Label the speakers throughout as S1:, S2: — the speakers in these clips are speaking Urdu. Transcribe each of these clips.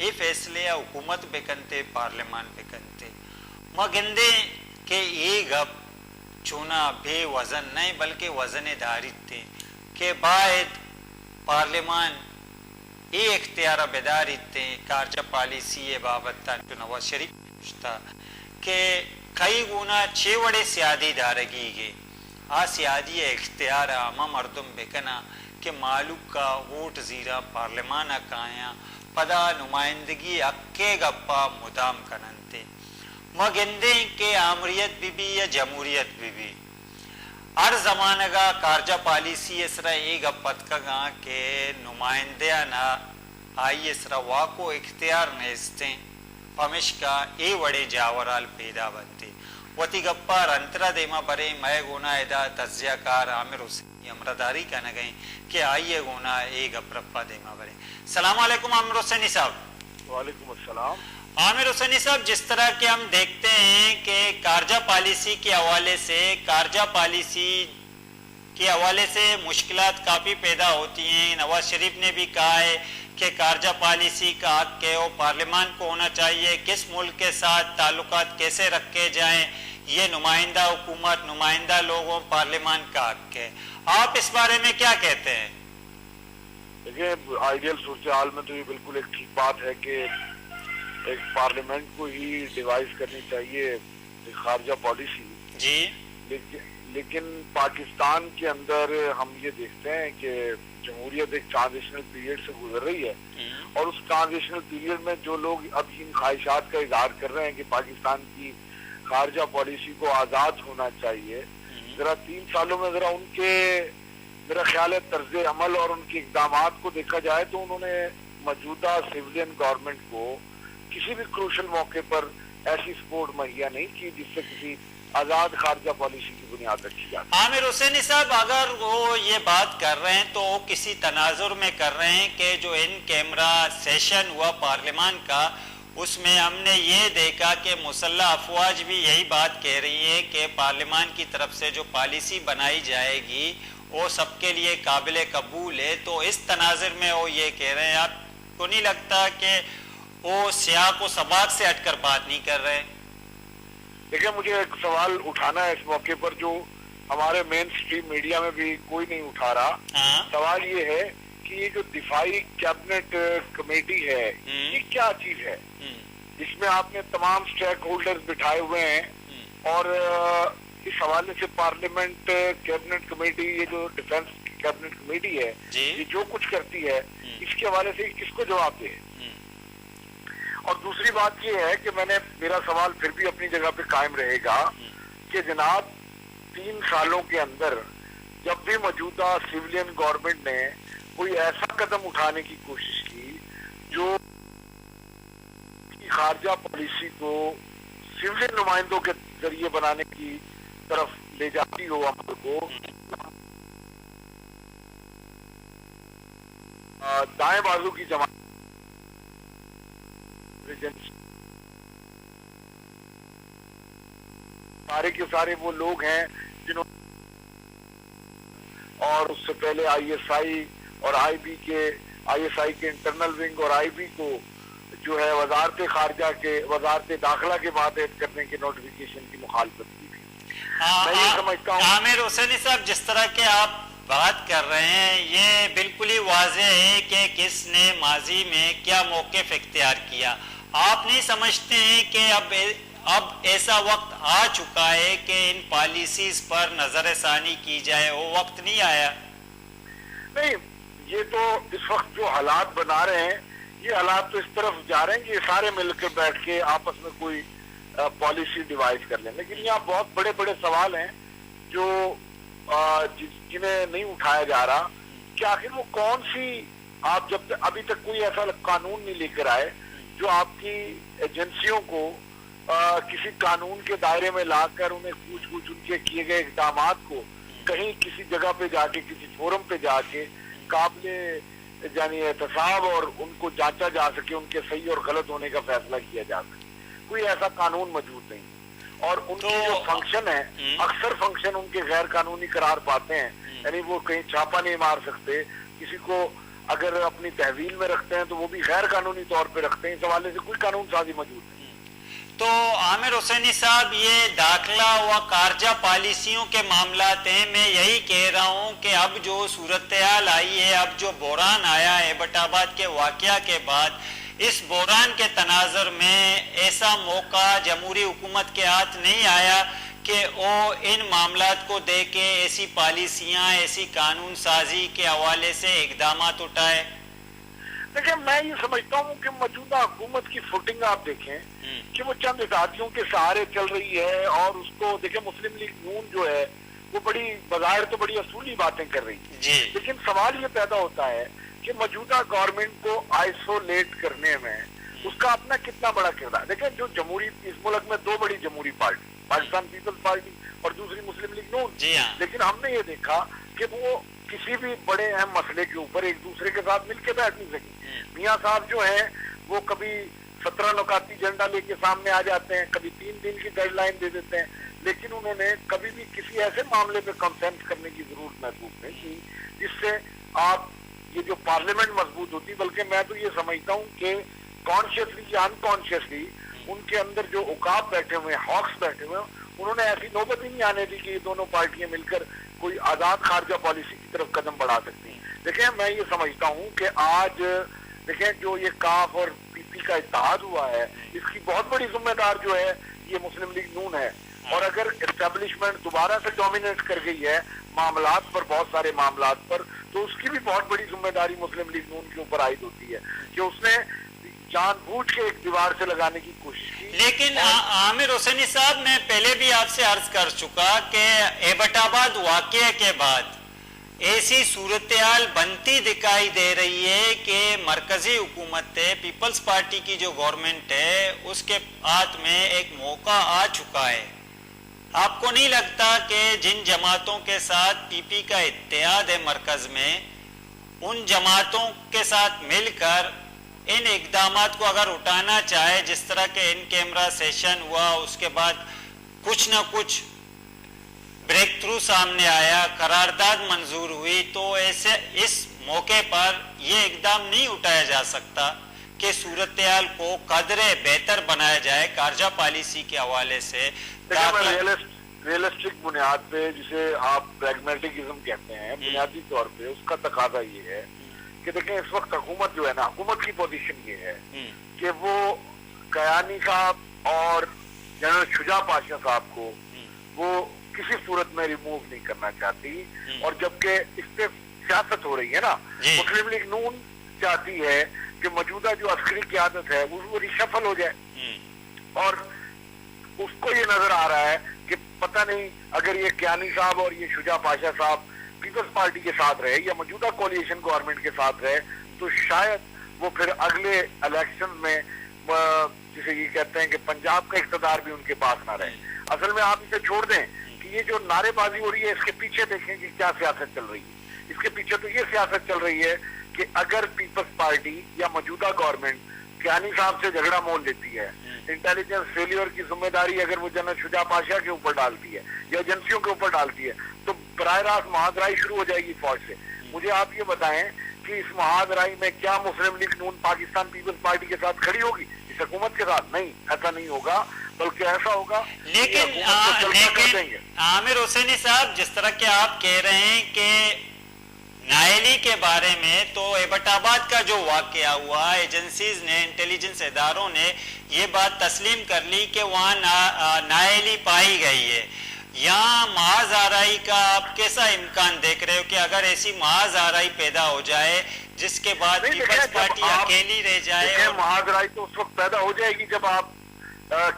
S1: یہ فیصلے حکومت بکنتے پارلیمان بکنتے مگندے کہ یہ گپ چونا بے وزن نہیں بلکہ وزن دارت تھے کہ باید پارلیمان یہ اختیار بیدارت تھے کارجہ پالیسی بابت تو نواز شریف پوچھتا کہ کئی گونا چھ وڑے سیادی دارگی گے آ سیادی اختیار آما مردم بکنا کہ مالک کا ووٹ زیرہ پارلیمان کایا پدا نمائندگی اکے گپا مدام کننتے مگندے کہ آمریت بھی یا جمہوریت بھی ہر زمانہ کا کارجہ پالیسی اسرا ایک گپت کا گا کہ نمائندہ نہ آئی اسرا واقو اختیار نیستیں پمش کا اے وڑے جاورال پیدا بنتے وتی گپا رنترا دیما برے میں گونا ادا تجزیہ کار عامر حسین امرداری کا نہ گئیں کہ آئیے گونا اے گپرپا دیما برے. السلام علیکم عامر حسینی صاحب.
S2: وعلیکم السلام.
S1: عامر حسینی صاحب جس طرح کہ ہم دیکھتے ہیں کہ کارجہ پالیسی کے حوالے سے مشکلات کافی پیدا ہوتی ہیں. نواز شریف نے بھی کہا ہے کہ کارجہ پالیسی کا حق ہے وہ پارلیمان کو ہونا چاہیے, کس ملک کے ساتھ تعلقات کیسے رکھے جائیں یہ نمائندہ حکومت نمائندہ لوگوں پارلیمان کا حق ہے. آپ اس بارے میں کیا کہتے ہیں؟
S2: دیکھیں آئیڈیل صورتحال میں تو یہ بالکل ایک ٹھیک بات ہے کہ ایک پارلیمنٹ کو ہی ڈیوائز کرنی چاہیے خارجہ پالیسی
S1: جی,
S2: لیکن پاکستان کے اندر ہم یہ دیکھتے ہیں کہ جمہوریت ایک ٹرانزیشنل پیریڈ سے گزر رہی ہے اور اس ٹرانزیشنل پیریڈ میں جو لوگ اب ان خواہشات کا اظہار کر رہے ہیں کہ پاکستان کی خارجہ پالیسی کو آزاد ہونا چاہیے, ذرا 3 سالوں میں ذرا ان کے میرا خیال ہے طرز عمل اور ان کے اقدامات کو دیکھا جائے تو انہوں نے موجودہ سویلین گورنمنٹ کو کسی بھی کروشل موقع پر ایسی سپورٹ مہیا نہیں کی جس سے کسی آزاد خارجہ پالیسی کی بنیاد رکھی جاتی.
S1: عامر حسینی صاحب اگر وہ یہ بات کر رہے ہیں تو وہ کسی تناظر میں کر رہے ہیں کہ جو ان کیمرہ سیشن ہوا پارلیمان کا اس میں ہم نے یہ دیکھا کہ مسلح افواج بھی یہی بات کہہ رہی ہے کہ پارلیمان کی طرف سے جو پالیسی بنائی جائے گی وہ سب کے لیے قابل قبول ہے. تو اس تناظر میں وہ یہ کہہ رہے ہیں, آپ کو نہیں لگتا کہ وہ سیاق و سباق سے ہٹ کر بات نہیں کر رہے؟
S2: دیکھیں مجھے ایک سوال اٹھانا ہے اس موقع پر جو ہمارے مین اسٹریم میڈیا میں بھی کوئی نہیں اٹھا رہا. سوال یہ ہے کہ یہ جو دفاعی کیبنٹ کمیٹی ہے یہ کیا چیز ہے جس میں آپ نے تمام سٹیک ہولڈرز بٹھائے ہوئے ہیں اور اس حوالے سے پارلیمنٹ کیبنٹ کمیٹی یہ جو ڈیفنس کیبنٹ کمیٹی ہے یہ جو کچھ کرتی ہے اس کے حوالے سے کس کو جواب دے. اور دوسری بات یہ ہے کہ میرا سوال پھر بھی اپنی جگہ پہ قائم رہے گا کہ جناب 3 سالوں کے اندر جب بھی موجودہ سویلین گورنمنٹ نے کوئی ایسا قدم اٹھانے کی کوشش کی جو خارجہ پالیسی کو سویلین نمائندوں کے ذریعے بنانے کی طرف لے جاتی ہو عمل کو, دائیں بازو کی جماعت سارے کے سارے وہ لوگ ہیں جنہوں اور اس سے پہلے آئی ایس آئی اور آئی ایس آئی کے انٹرنل ونگ اور آئی بی کو جو ہے وزارت خارجہ کے وزارت داخلہ کے بعد کرنے کے نوٹیفیکیشن کی مخالفت کی تھی. میں یہ سمجھتا ہوں
S1: عامر حسینی صاحب جس طرح کے آپ بات کر رہے ہیں یہ بالکل ہی واضح ہے کہ کس نے ماضی میں کیا موقف اختیار کیا. آپ نہیں سمجھتے ہیں کہ اب ایسا وقت آ چکا ہے کہ ان پالیسیز پر نظر ثانی کی جائے, وہ وقت نہیں آیا؟
S2: نہیں, یہ تو اس وقت جو حالات بنا رہے ہیں یہ حالات تو اس طرف جا رہے ہیں کہ یہ سارے مل کے بیٹھ کے آپس میں کوئی پالیسی ڈیوائز کر لیں, لیکن یہاں بہت بڑے بڑے سوال ہیں جو جنہیں نہیں اٹھایا جا رہا کہ آخر وہ کون سی, آپ جب ابھی تک کوئی ایسا قانون نہیں لے کر آئے جو آپ کی ایجنسیوں کو کسی قانون کے دائرے میں لا کر انہیں پوچھ ان کے کیے گئے اقدامات کو کہیں کسی جگہ پہ جا کے کسی فورم پہ جا کے قابل یعنی احتساب اور ان کو جانچا جا سکے, ان کے صحیح اور غلط ہونے کا فیصلہ کیا جا سکے. کوئی ایسا قانون موجود نہیں اور ان کی جو فنکشن ہے اکثر فنکشن ان کے غیر قانونی قرار پاتے ہیں. یعنی وہ کہیں چھاپا نہیں مار سکتے, کسی کو اگر اپنی تحویل میں رکھتے ہیں تو وہ بھی غیر قانونی طور پہ رکھتے ہیں. اس حوالے سے کوئی قانون سازی موجود نہیں.
S1: تو عامر حسینی صاحب یہ داخلہ و خارجہ پالیسیوں کے معاملات ہیں. میں یہی کہہ رہا ہوں کہ اب جو صورتحال آئی ہے, اب جو بحران آیا ہے ایبٹ آباد کے واقعہ کے بعد, اس بحران کے تناظر میں ایسا موقع جمہوری حکومت کے ہاتھ نہیں آیا کہ وہ ان معاملات کو دے کے ایسی پالیسیاں, ایسی قانون سازی کے حوالے سے اقدامات اٹھائے.
S2: دیکھیں میں یہ سمجھتا ہوں کہ موجودہ حکومت کی فوٹنگ آپ دیکھیں کہ وہ چند اتحادیوں کے سہارے چل رہی ہے, اور اس کو دیکھیں مسلم لیگ نون جو ہے وہ بڑی بظاہر تو بڑی اصولی باتیں کر رہی ہے, لیکن سوال یہ پیدا ہوتا ہے کہ موجودہ گورنمنٹ کو آئسولیٹ کرنے میں اس کا اپنا کتنا بڑا کردار. دیکھیں جو جمہوری اس ملک میں دو بڑی جمہوری پارٹی, پاکستان پیپلز پارٹی اور دوسری مسلم لیگ نون, لیکن ہم نے یہ دیکھا کہ وہ کسی بھی بڑے اہم مسئلے کے اوپر ایک دوسرے کے ساتھ مل کے بیٹھ نہیں سکی. میاں صاحب جو ہیں وہ کبھی 17 نکاتی ایجنڈا لے کے سامنے آ جاتے ہیں, کبھی 3 دن کی ڈیڈ لائن دے دیتے ہیں, لیکن انہوں نے کبھی بھی کسی ایسے معاملے پہ کنسنٹ کرنے کی ضرورت محسوس نہیں کی جس سے آپ یہ جو پارلیمنٹ مضبوط ہوتی. بلکہ میں تو یہ سمجھتا ہوں کہ کانشیسلی یا انکانشیسلی ان کے اندر جو عقاب بیٹھے ہوئے ہیں, ہاکس بیٹھے ہوئے ہیں, انہوں نے ایسی نوبت ہی نہیں آنے دی کہ یہ دونوں پارٹیاں مل کر کوئی آزاد خارجہ پالیسی کی طرف قدم بڑھا سکتی ہیں. دیکھیں میں یہ سمجھتا ہوں کہ آج دیکھیں جو یہ کاف اور پی پی کا اتحاد ہوا ہے, اس کی بہت بڑی ذمہ دار جو ہے یہ مسلم لیگ نون ہے. اور اگر اسٹیبلشمنٹ دوبارہ سے ڈومینیٹ کر گئی ہے معاملات پر, بہت سارے معاملات پر, تو اس کی بھی بہت بڑی ذمہ داری مسلم لیگ نون کے اوپر عائد ہوتی ہے کہ اس نے جان بوجھ کے ایک دیوار سے لگانے کی کوشش کی.
S1: لیکن عامر حسینی صاحب, میں پہلے بھی آپ سے عرض کر چکا کہ ایبٹ آباد واقعے کے بعد ایسی صورتحال بنتی دکھائی دے رہی ہے کہ مرکزی حکومت ہے, پیپلز پارٹی کی جو گورنمنٹ ہے, اس کے ہاتھ میں ایک موقع آ چکا ہے. آپ کو نہیں لگتا کہ جن جماعتوں کے ساتھ پی پی کا اتحاد ہے مرکز میں, ان جماعتوں کے ساتھ مل کر ان اقدامات کو اگر اٹھانا چاہے, جس طرح کے ان کیمرہ سیشن ہوا, اس کے بعد کچھ نہ کچھ بریک تھرو سامنے آیا, قرارداد منظور ہوئی, تو ایسے اس موقع پر یہ اقدام نہیں اٹھایا جا سکتا کہ صورتحال کو قدرے بہتر بنایا جائے خارجہ پالیسی کے حوالے سے.
S2: ریئلسٹک بنیاد پہ, جسے آپ پریگمیٹکزم کہتے ہیں, بنیادی طور پہ اس کا تقاضا یہ ہے کہ دیکھیں اس وقت حکومت جو ہے نا, حکومت کی پوزیشن یہ ہے کہ وہ کیانی صاحب اور جنرل شجاع پاشا صاحب کو وہ کسی صورت میں ریموو نہیں کرنا چاہتی. اور جبکہ اس پہ سیاست ہو رہی ہے نا, مسلم لیگ نون چاہتی ہے کہ موجودہ جو عسکری قیادت ہے وہ ریشفل ہو جائے, اور اس کو یہ نظر آ رہا ہے کہ پتہ نہیں اگر یہ کیانی صاحب اور یہ شجاع پاشا صاحب پیپلز پارٹی کے ساتھ رہے یا موجودہ کولیشن گورنمنٹ کے ساتھ رہے, تو شاید وہ پھر اگلے الیکشن میں جسے یہ کہتے ہیں کہ پنجاب کا اقتدار بھی ان کے پاس نہ رہے. اصل میں آپ اسے چھوڑ دیں کہ یہ جو نعرے بازی ہو رہی ہے, اس کے پیچھے دیکھیں کہ کیا سیاست چل رہی ہے. اس کے پیچھے تو یہ سیاست چل رہی ہے کہ اگر پیپلز پارٹی یا موجودہ گورنمنٹ کیانی صاحب سے جھگڑا مول لیتی ہے, انٹیلیجنس فیلیور کی ذمہ داری اگر وہ جنرل شجاع پاشا کے اوپر ڈالتی ہے یا ایجنسیوں کے اوپر ڈالتی ہے, تو براہ راست محاذرائی شروع ہو جائے گی فوج سے. مجھے آپ یہ بتائیں کہ اس محاذرائی میں کیا مسلم لیگ نون پاکستان پیپلز پارٹی کے ساتھ کھڑی ہوگی, اس حکومت کے ساتھ؟ نہیں, ایسا نہیں ہوگا, بلکہ ایسا ہوگا
S1: لیکن عامر حسینی صاحب, جس طرح کہ آپ کہہ رہے ہیں کہ نائلی کے بارے میں, تو ایبٹ آباد کا جو واقعہ ہوا, ایجنسیز نے, انٹیلیجنس اداروں نے یہ بات تسلیم کر لی کہ وہاں نائلی پائی گئی ہے. یہاں محاذ آرائی کا آپ کیسا امکان دیکھ رہے ہو کہ اگر ایسی محاذ آرائی پیدا ہو جائے جس کے بعد پیپلز پارٹی اکیلی رہ جائے؟
S2: محاذ آرائی تو اس وقت پیدا ہو جائے گی جب آپ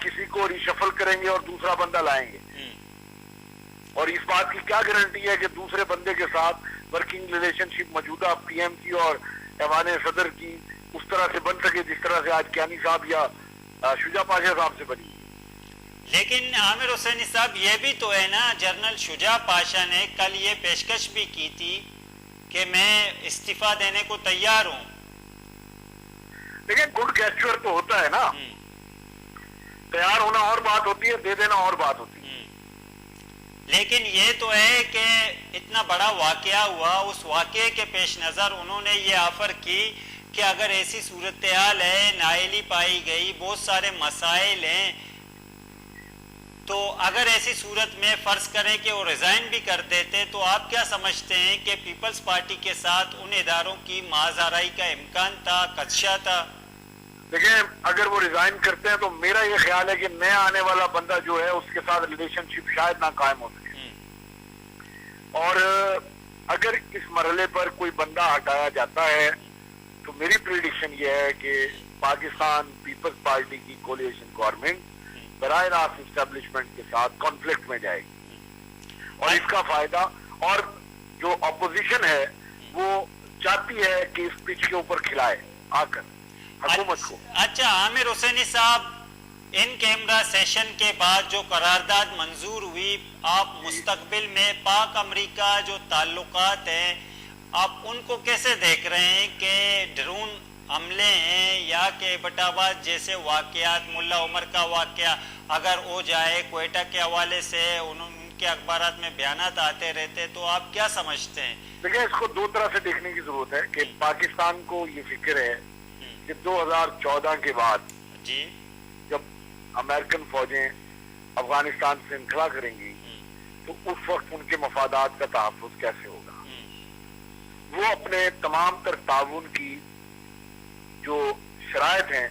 S2: کسی کو ریشفل کریں گے اور دوسرا بندہ لائیں گے, اور اس بات کی کیا گارنٹی ہے کہ دوسرے بندے کے ساتھ ورکنگ ریلیشن شپ موجودہ پی ایم کی اور ایوان صدر کی اس طرح سے بن سکے جس طرح سے آج کیانی صاحب یا شجاع پاشا صاحب سے بنی.
S1: لیکن عامر حسینی صاحب یہ بھی تو ہے نا, جنرل شجاع پاشا نے کل یہ پیشکش بھی کی تھی کہ میں استعفیٰ دینے کو تیار ہوں.
S2: لیکن گڈ گیسچر تو ہوتا ہے نا, تیار ہونا اور بات ہوتی ہے, دے دینا اور بات ہوتی ہے.
S1: لیکن یہ تو ہے کہ اتنا بڑا واقعہ ہوا, اس واقعے کے پیش نظر انہوں نے یہ آفر کی کہ اگر ایسی صورتحال ہے, نااہلی پائی گئی, بہت سارے مسائل ہیں, تو اگر ایسی صورت میں فرض کریں کہ وہ ریزائن بھی کر دیتے, تو آپ کیا سمجھتے ہیں کہ پیپلز پارٹی کے ساتھ ان اداروں کی محاذ آرائی کا امکان تھا, خدشہ تھا؟
S2: دیکھیں, اگر وہ ریزائن کرتے ہیں تو میرا یہ خیال ہے کہ نیا آنے والا بندہ جو ہے اس کے ساتھ ریلیشن شپ شاید نہ قائم ہو سکے, اور اگر اس مرحلے پر کوئی بندہ ہٹایا جاتا ہے تو میری پریڈکشن یہ ہے کہ پاکستان پیپلز پارٹی کی کولیشن گورنمنٹ براہ راست اسٹیبلشمنٹ کے ساتھ کانفلکٹ میں جائے گی, اور اس کا فائدہ, اور جو اپوزیشن ہے وہ چاہتی ہے کہ اس پچ کے اوپر کھلائے آ کر حکومت کو.
S1: اچھا عامر حسینی صاحب, ان کیمرہ سیشن کے بعد جو قرارداد منظور ہوئی, آپ مستقبل میں پاک امریکہ جو تعلقات ہیں آپ ان کو کیسے دیکھ رہے ہیں کہ ڈرون حملے ہیں یا کہ ایبٹ آباد جیسے واقعات, ملا عمر کا واقعہ اگر ہو جائے, کوئٹہ کے حوالے سے ان کے اخبارات میں بیانات آتے رہتے, تو آپ کیا سمجھتے ہیں؟
S2: دیکھیں, اس کو دو طرح سے دیکھنے کی ضرورت ہے کہ پاکستان کو یہ فکر ہے کہ 2014 کے بعد
S1: جی
S2: جب امریکن فوجیں افغانستان سے انخلا کریں گی تو اس وقت ان کے مفادات کا تحفظ کیسے ہوگا. وہ اپنے تمام تر تعاون کی جو شرائط ہیں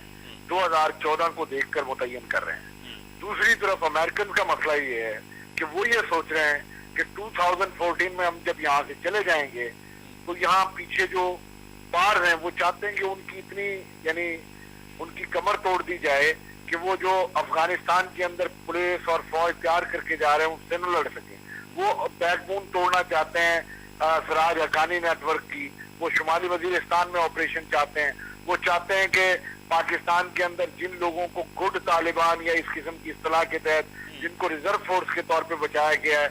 S2: 2014 کو دیکھ کر متعین کر رہے ہیں. دوسری طرف امریکن کا مسئلہ یہ ہے کہ وہ یہ سوچ رہے ہیں کہ 2014 میں ہم جب یہاں سے چلے جائیں گے تو یہاں پیچھے جو پار ہیں وہ چاہتے ہیں کہ ان کی اتنی, یعنی ان کی کمر توڑ دی جائے کہ وہ جو افغانستان کے اندر پولیس اور فوج تیار کر کے جا رہے ہیں اس سے نہ لڑ سکیں. وہ بیک بون توڑنا چاہتے ہیں سراج حقانی نیٹ ورک کی, وہ شمالی وزیرستان میں آپریشن چاہتے ہیں, وہ چاہتے ہیں کہ پاکستان کے اندر جن لوگوں کو گڈ طالبان یا اس قسم کی اصطلاح کے تحت جن کو ریزرو فورس کے طور پہ بچایا گیا ہے,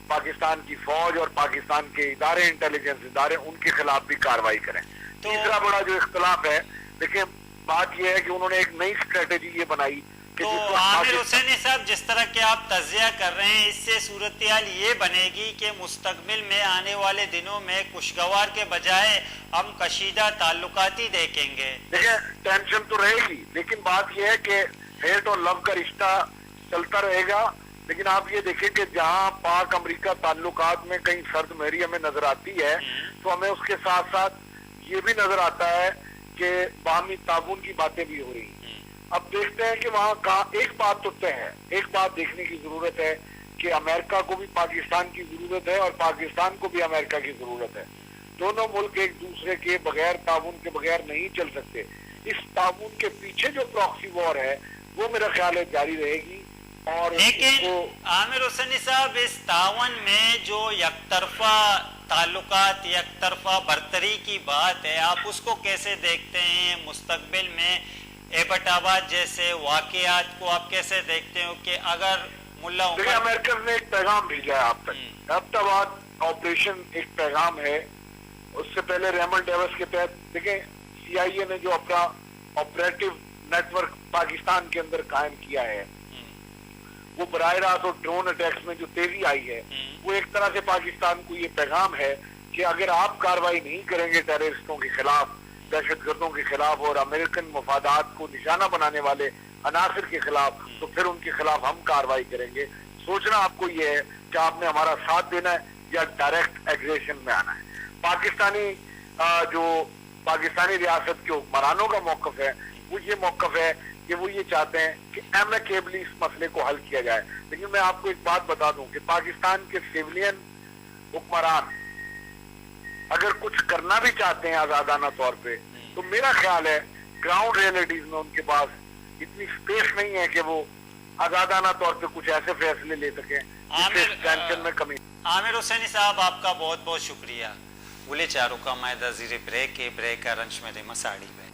S2: پاکستان کی فوج اور پاکستان کے ادارے, انٹیلیجنس ادارے, ان کے خلاف بھی کاروائی کریں. تیسرا بڑا جو اختلاف ہے, دیکھیں بات یہ ہے کہ انہوں نے ایک نئی اسٹریٹجی یہ بنائی کہ
S1: تو عامر حسینی صاحب جس طرح کے آپ تجزیہ کر رہے ہیں, اس سے صورتحال یہ بنے گی کہ مستقبل میں آنے والے دنوں میں خوشگوار کے بجائے ہم کشیدہ تعلقاتی دیکھیں گے.
S2: دیکھیں, ٹینشن تو رہے گی, لیکن بات یہ ہے کہ ہیٹ اور لو کا رشتہ چلتا رہے گا. لیکن آپ یہ دیکھیں کہ جہاں پاک امریکہ تعلقات میں کہیں سرد مہری ہمیں نظر آتی ہے تو ہمیں اس کے ساتھ ساتھ یہ بھی نظر آتا ہے کہ باہمی تعاون کی باتیں بھی ہو رہی ہیں. اب دیکھتے ہیں کہ وہاں کا ایک بات تو طے ہے, ایک بات دیکھنے کی ضرورت ہے کہ امریکہ کو بھی پاکستان کی ضرورت ہے اور پاکستان کو بھی امریکہ کی ضرورت ہے. دونوں ملک ایک دوسرے کے بغیر, تعاون کے بغیر نہیں چل سکتے. اس تعاون کے پیچھے جو پراکسی وار ہے وہ میرا خیال ہے جاری رہے گی. اور
S1: لیکن عامر حسینی صاحب, اس تعاون میں جو یک طرفہ تعلقات, یک طرفہ برتری کی بات ہے, آپ اس کو کیسے دیکھتے ہیں؟ مستقبل میں ایبٹ آباد جیسے واقعات کو آپ کیسے دیکھتے ہو کہ اگر ملا عمر,
S2: امریکن نے ایک پیغام بھیجا ہے آپ تک, ایبٹ آباد آپریشن ایک پیغام ہے. اس سے پہلے ریمنڈ ڈیوس کے تحت دیکھیں سی آئی اے نے جو اپنا آپریٹو نیٹ ورک پاکستان کے اندر قائم کیا ہے, وہ براہ راست اور ڈرون اٹیکس میں جو تیزی آئی ہے وہ ایک طرح سے پاکستان کو یہ پیغام ہے کہ اگر آپ کاروائی نہیں کریں گے ٹیررسٹوں کے خلاف, دہشت گردوں کے خلاف اور امریکن مفادات کو نشانہ بنانے والے عناصر کے خلاف, تو پھر ان کے خلاف ہم کاروائی کریں گے. سوچنا آپ کو یہ ہے کہ آپ نے ہمارا ساتھ دینا ہے یا ڈائریکٹ ایگریشن میں آنا ہے. پاکستانی ریاست کے حکمرانوں کا موقف ہے وہ یہ موقف ہے کہ وہ یہ چاہتے ہیں کہ ایمیکیبلی اس مسئلے کو حل کیا جائے. لیکن میں آپ کو ایک بات بتا دوں کہ پاکستان کے سیولین حکمران اگر کچھ کرنا بھی چاہتے ہیں آزادانہ طور پہ, تو میرا خیال ہے گراؤنڈ ریئلٹیز میں ان کے پاس اتنی سپیس نہیں ہے کہ وہ آزادانہ طور پہ کچھ ایسے فیصلے لے سکیں جس سے ٹینشن میں کمی.
S1: عامر حسینی صاحب آپ کا بہت بہت شکریہ. بولے چاروں کا مائدہ زیر بریک رنش میں دے مساڑی میں